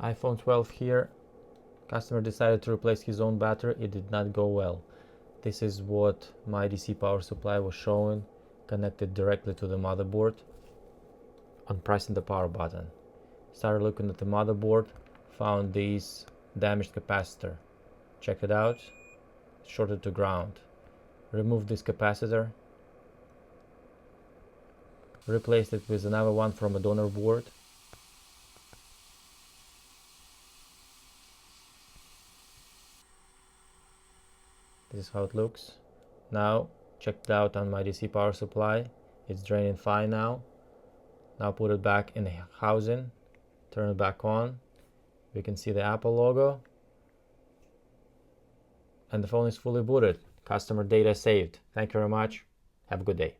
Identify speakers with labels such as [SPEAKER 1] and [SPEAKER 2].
[SPEAKER 1] iPhone 12 here. Customer decided to replace his own battery. It did not go well. This is what my DC power supply was showing, connected directly to the motherboard. On pressing the power button, started looking at the motherboard, found this damaged capacitor. Check it out, shorted to ground. Removed this capacitor, replaced it with another one from a donor board. This is how it looks. Now checked it out on my DC power supply. It's draining fine now. Now put it back in the housing, turn it back on. We can see the Apple logo. And the phone is fully booted. Customer data saved. Thank you very much. Have a good day.